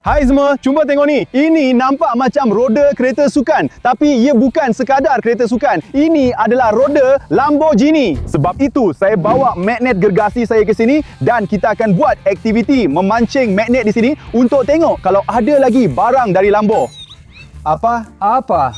Hai semua, cuba tengok ni. Ini nampak macam roda kereta sukan. Tapi ia bukan sekadar kereta sukan. Ini adalah roda Lamborghini. Sebab itu, saya bawa magnet gergasi saya ke sini dan kita akan buat aktiviti memancing magnet di sini untuk tengok kalau ada lagi barang dari Lambo. Apa?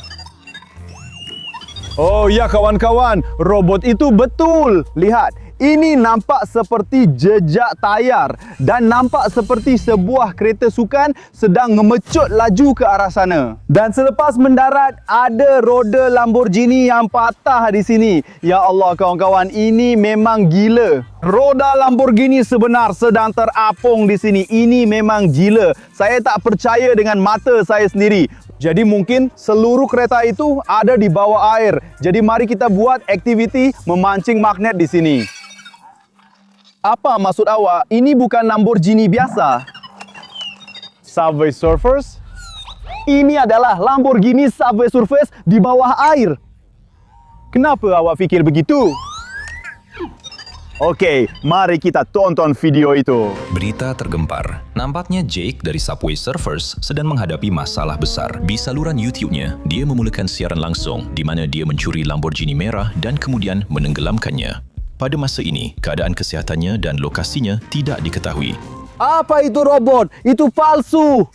Oh ya kawan-kawan, robot itu betul. Lihat. Ini nampak seperti jejak tayar dan nampak seperti sebuah kereta sukan sedang memecut laju ke arah sana. Dan selepas mendarat, ada roda Lamborghini yang patah di sini. Ya Allah kawan-kawan, ini memang gila. Roda Lamborghini sebenar sedang terapung di sini. Ini memang gila. Saya tak percaya dengan mata saya sendiri. Jadi mungkin seluruh kereta itu ada di bawah air. Jadi mari kita buat aktiviti memancing magnet di sini. Apa maksud awak? Ini bukan Lamborghini biasa. Subway Surfers? Ini adalah Lamborghini Subway Surfers di bawah air. Kenapa awak fikir begitu? Okey, mari kita tonton video itu. Berita tergempar. Nampaknya Jake dari Subway Surfers sedang menghadapi masalah besar. Di saluran YouTube-nya, dia memulakan siaran langsung di mana dia mencuri Lamborghini merah dan kemudian menenggelamkannya. Pada masa ini, keadaan kesihatannya dan lokasinya tidak diketahui. Apa itu robot? Itu palsu.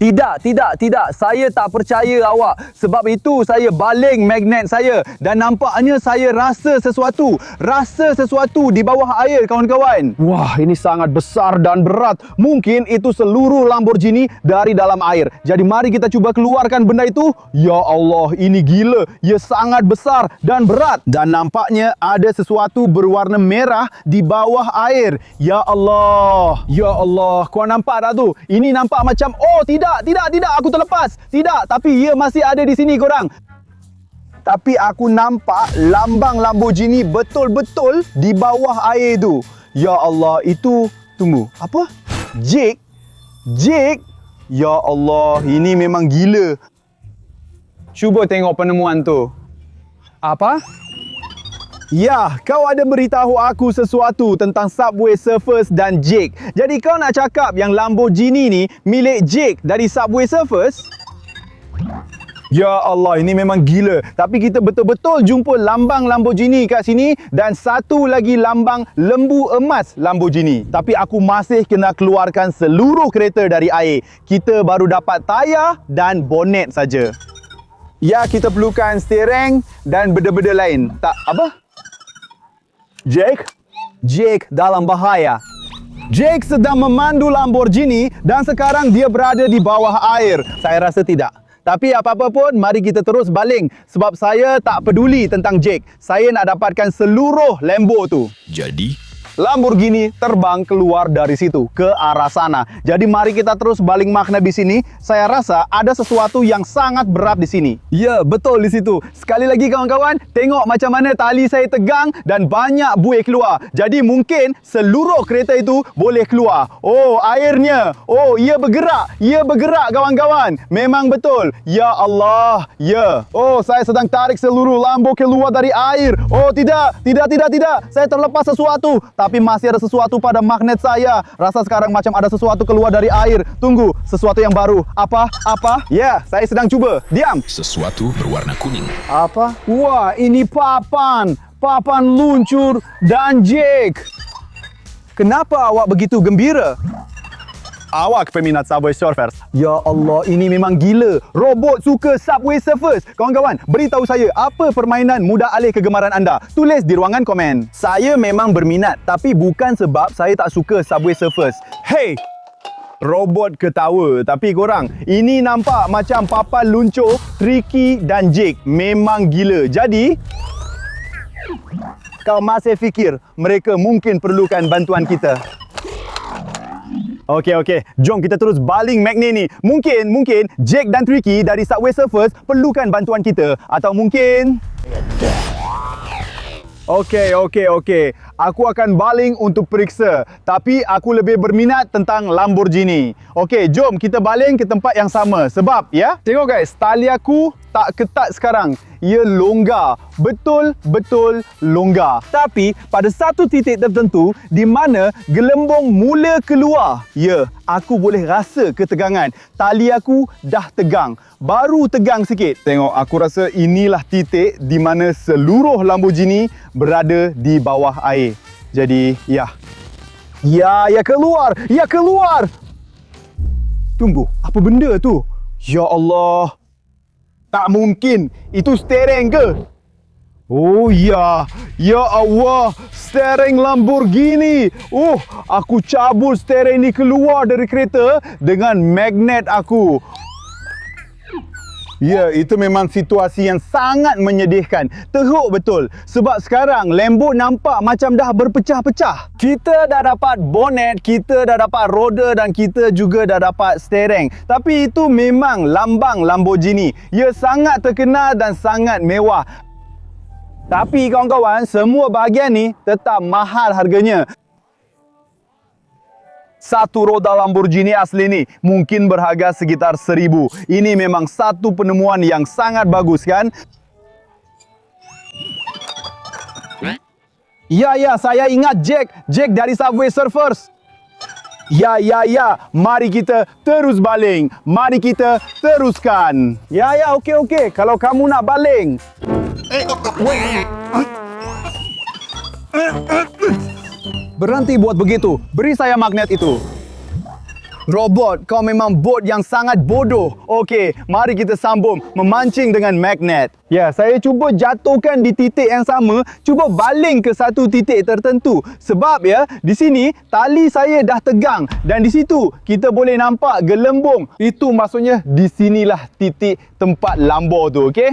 Tidak. Saya tak percaya awak. Sebab itu saya baling magnet saya. Dan nampaknya saya rasa sesuatu. Di bawah air kawan-kawan. Wah, ini sangat besar dan berat. Mungkin itu seluruh Lamborghini dari dalam air. Jadi mari kita cuba keluarkan benda itu. Ya Allah, ini gila. Ia sangat besar dan berat. Dan nampaknya ada sesuatu berwarna merah di bawah air. Ya Allah. Kau nampak tak tu? Ini nampak macam, oh tidak, aku terlepas. Tidak, tapi ia masih ada di sini korang. Tapi aku nampak lambang Lamborghini betul-betul di bawah air tu. Ya Allah, itu... Tunggu, apa? Jake? Ya Allah, ini memang gila. Cuba tengok penemuan tu. Apa? Ya, kau ada beritahu aku sesuatu tentang Subway Surfers dan Jake. Jadi kau nak cakap yang Lamborghini ni milik Jake dari Subway Surfers? Ya Allah, ini memang gila. Tapi kita betul-betul jumpa lambang Lamborghini kat sini dan satu lagi lambang lembu emas Lamborghini. Tapi aku masih kena keluarkan seluruh kereta dari air. Kita baru dapat tayar dan bonet saja. Ya, kita perlukan steering dan benda-benda lain. Tak, apa? Jake dalam bahaya. Jake sedang memandu Lamborghini dan sekarang dia berada di bawah air. Saya rasa tidak. Tapi apa-apa pun, mari kita terus baling. Sebab saya tak peduli tentang Jake. Saya nak dapatkan seluruh Lambo tu. Jadi, Lamborghini terbang keluar dari situ ke arah sana. Jadi mari kita terus baling magnet di sini. Saya rasa ada sesuatu yang sangat berat di sini. Ya, betul di situ. Sekali lagi kawan-kawan, tengok macam mana tali saya tegang dan banyak buih keluar. Jadi mungkin seluruh kereta itu boleh keluar. Oh, airnya. Oh, ia bergerak kawan-kawan. Memang betul. Ya Allah. Ya. Oh, saya sedang tarik seluruh Lambo keluar dari air. Oh, tidak. Saya terlepas sesuatu. Tapi masih ada sesuatu pada magnet saya. Rasa sekarang macam ada sesuatu keluar dari air. Tunggu, sesuatu yang baru. Apa? Ya, saya sedang cuba. Diam. sesuatu berwarna kuning. Apa? Wah, ini papan. Papan luncur dan Jake. Kenapa awak begitu gembira? Awak peminat Subway Surfers. Ya Allah, ini memang gila. Robot suka Subway Surfers. Kawan-kawan, beritahu saya apa permainan mudah alih kegemaran anda. Tulis di ruangan komen. Saya memang berminat, tapi bukan sebab saya tak suka Subway Surfers. Hey! Robot ketawa. Tapi korang, ini nampak macam papan luncur, Tricky dan Jake. Memang gila. Jadi, kau masih fikir mereka mungkin perlukan bantuan kita? Okey. Jom kita terus baling magnet ni. Mungkin Jake dan Tricky dari Subway Surfers perlukan bantuan kita. Atau mungkin... Okey. Aku akan baling untuk periksa. Tapi aku lebih berminat tentang Lamborghini. Okey, jom kita baling ke tempat yang sama. Sebab, ya, tengok guys, tali aku tak ketat sekarang. ia longgar. Betul-betul longgar. Tapi pada satu titik tertentu di mana gelembung mula keluar, ya, aku boleh rasa ketegangan. Tali aku dah tegang. Baru tegang sikit. Tengok, aku rasa inilah titik di mana seluruh Lamborghini berada di bawah air. Jadi, ya. Ya keluar! Ya keluar! Tunggu, apa benda tu? Ya Allah. Tak mungkin. Itu steering ke? Oh ya. Ya Allah. Steering Lamborghini. Aku cabul steering ni keluar dari kereta dengan magnet aku. Ya, itu memang situasi yang sangat menyedihkan. Teruk betul. Sebab sekarang Lambo nampak macam dah berpecah-pecah. Kita dah dapat bonet, kita dah dapat roda dan kita juga dah dapat steering. Tapi itu memang lambang Lamborghini. Ia sangat terkenal dan sangat mewah. Tapi kawan-kawan, semua bahagian ni tetap mahal harganya. Satu roda Lamborghini asli ni mungkin berharga sekitar 1,000. Ini memang satu penemuan yang sangat bagus kan? Ya, saya ingat Jack dari Subway Surfers. Ya. Mari kita terus baling. Mari kita teruskan. Ya, okey. Kalau kamu nak baling. Berhenti buat begitu. Beri saya magnet itu. Robot, kau memang bot yang sangat bodoh. Okey, mari kita sambung memancing dengan magnet. Ya, saya cuba jatuhkan di titik yang sama, cuba baling ke satu titik tertentu. Sebab ya, di sini tali saya dah tegang dan di situ kita boleh nampak gelembung. Itu maksudnya di sinilah titik tempat Lambo tu, okey?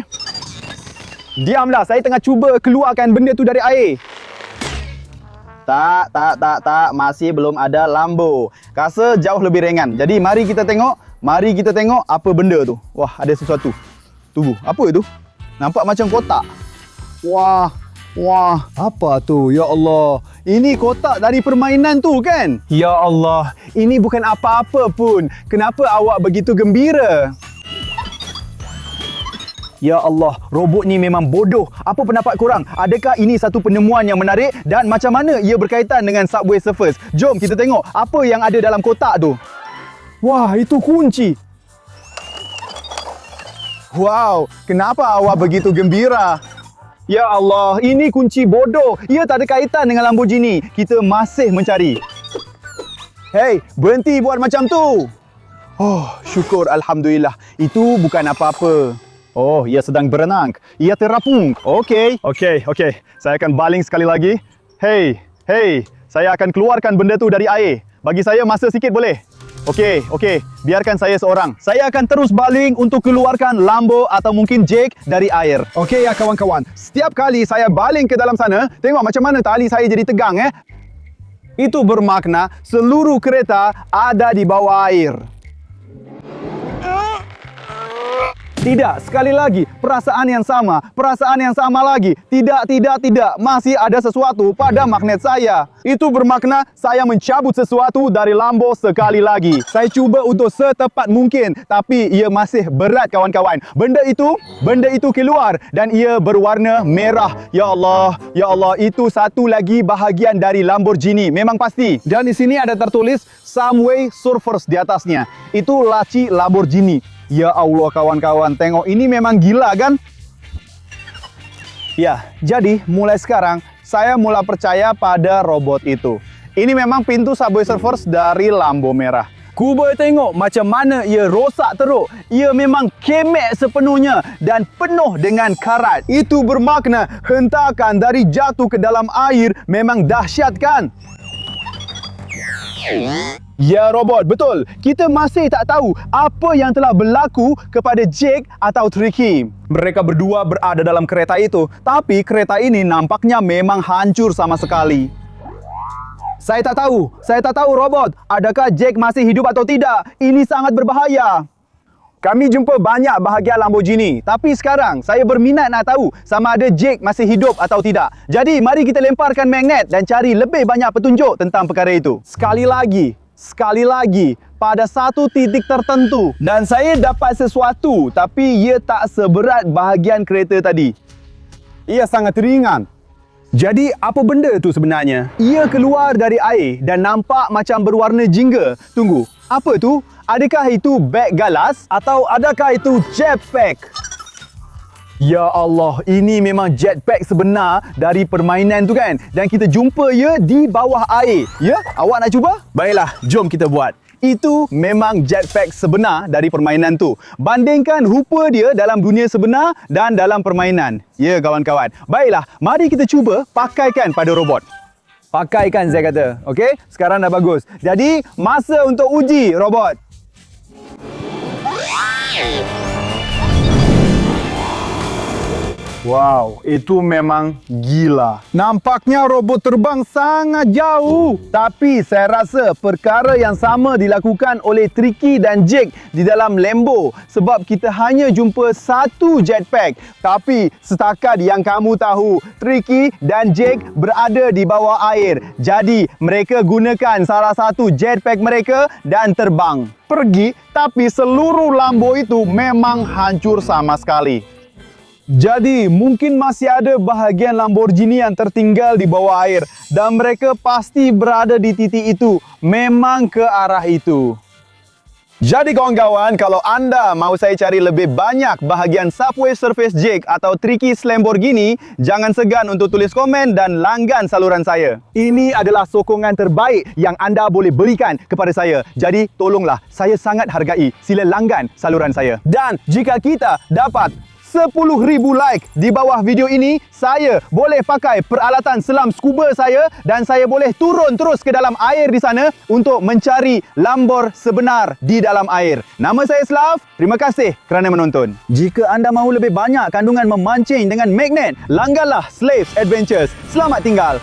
Diamlah, saya tengah cuba keluarkan benda tu dari air. Tak. Masih belum ada Lambo. Rasa jauh lebih ringan. Jadi mari kita tengok apa benda tu. Wah, ada sesuatu. Tunggu, apa itu? Nampak macam kotak. Wah, apa tu? Ya Allah. Ini kotak dari permainan tu kan? Ya Allah, ini bukan apa-apa pun. Kenapa awak begitu gembira? Ya Allah, robot ni memang bodoh. Apa pendapat korang? Adakah ini satu penemuan yang menarik dan macam mana ia berkaitan dengan Subway Surfers? Jom kita tengok apa yang ada dalam kotak tu. Wah, itu kunci. Wow, kenapa awak begitu gembira? Ya Allah, ini kunci bodoh. Ia tak ada kaitan dengan Lamborghini. Kita masih mencari. Hei, berhenti buat macam tu. Oh, syukur Alhamdulillah. Itu bukan apa-apa. Oh, ia sedang berenang. Ia terapung. Okey. Saya akan baling sekali lagi. Hey. Saya akan keluarkan benda tu dari air. Bagi saya masa sikit boleh? Okey. Biarkan saya seorang. Saya akan terus baling untuk keluarkan Lambo atau mungkin Jake dari air. Okey ya kawan-kawan. Setiap kali saya baling ke dalam sana, tengok macam mana tali saya jadi tegang Itu bermakna seluruh kereta ada di bawah air. Tidak, sekali lagi, perasaan yang sama lagi. Tidak, masih ada sesuatu pada magnet saya. Itu bermakna saya mencabut sesuatu dari Lambo sekali lagi. Saya cuba untuk setepat mungkin, tapi ia masih berat kawan-kawan. Benda itu keluar dan ia berwarna merah. Ya Allah, itu satu lagi bahagian dari Lamborghini, memang pasti. Dan di sini ada tertulis Subway Surfers di atasnya. Itu laci Lamborghini. Ya Allah kawan-kawan, tengok ini memang gila kan? Ya, jadi mulai sekarang saya mulai percaya pada robot itu. Ini memang pintu Subway Surfers dari Lambo merah. Cuba tengok macam mana ia rosak teruk. Ia memang kemek sepenuhnya dan penuh dengan karat. Itu bermakna hentakan dari jatuh ke dalam air memang dahsyat kan? Ya robot, betul. Kita masih tak tahu apa yang telah berlaku kepada Jake atau Tricky. Mereka berdua berada dalam kereta itu, tapi kereta ini nampaknya memang hancur sama sekali. Saya tak tahu robot, adakah Jake masih hidup atau tidak? Ini sangat berbahaya. Kami jumpa banyak bahagian Lamborghini, tapi sekarang saya berminat nak tahu sama ada Jake masih hidup atau tidak. Jadi mari kita lemparkan magnet dan cari lebih banyak petunjuk tentang perkara itu. Sekali lagi, pada satu titik tertentu. Dan saya dapat sesuatu tapi ia tak seberat bahagian kereta tadi. Ia sangat ringan. Jadi apa benda tu sebenarnya? Ia keluar dari air dan nampak macam berwarna jingga. Tunggu, apa tu? Adakah itu beg galas atau adakah itu jetpack? Ya Allah, ini memang jetpack sebenar dari permainan tu kan? Dan kita jumpa ia di bawah air. Ya, awak nak cuba? Baiklah, jom kita buat. Itu memang jetpack sebenar dari permainan tu. Bandingkan rupa dia dalam dunia sebenar dan dalam permainan. Ya kawan-kawan. Baiklah, mari kita cuba pakaikan pada robot. Pakaikan saya kata. Okey, sekarang dah bagus. Jadi, masa untuk uji robot. Wow, itu memang gila. Nampaknya robot terbang sangat jauh. Tapi saya rasa perkara yang sama dilakukan oleh Tricky dan Jake di dalam Lambo. Sebab kita hanya jumpa satu jetpack. Tapi setakat yang kamu tahu, Tricky dan Jake berada di bawah air. Jadi mereka gunakan salah satu jetpack mereka dan terbang. Pergi, tapi seluruh Lambo itu memang hancur sama sekali. Jadi, mungkin masih ada bahagian Lamborghini yang tertinggal di bawah air dan mereka pasti berada di titik itu, memang ke arah itu. Jadi kawan-kawan, kalau anda mahu saya cari lebih banyak bahagian Subway Surface Jake atau Tricky's Lamborghini, jangan segan untuk tulis komen dan langgan saluran saya. Ini adalah sokongan terbaik yang anda boleh berikan kepada saya. Jadi, tolonglah, saya sangat hargai. Sila langgan saluran saya. Dan jika kita dapat 10,000 like di bawah video ini, saya boleh pakai peralatan selam scuba saya dan saya boleh turun terus ke dalam air di sana untuk mencari Lambor sebenar di dalam air. Nama saya Slav, terima kasih kerana menonton. Jika anda mahu lebih banyak kandungan memancing dengan magnet, langganlah Slaves Adventures. Selamat tinggal.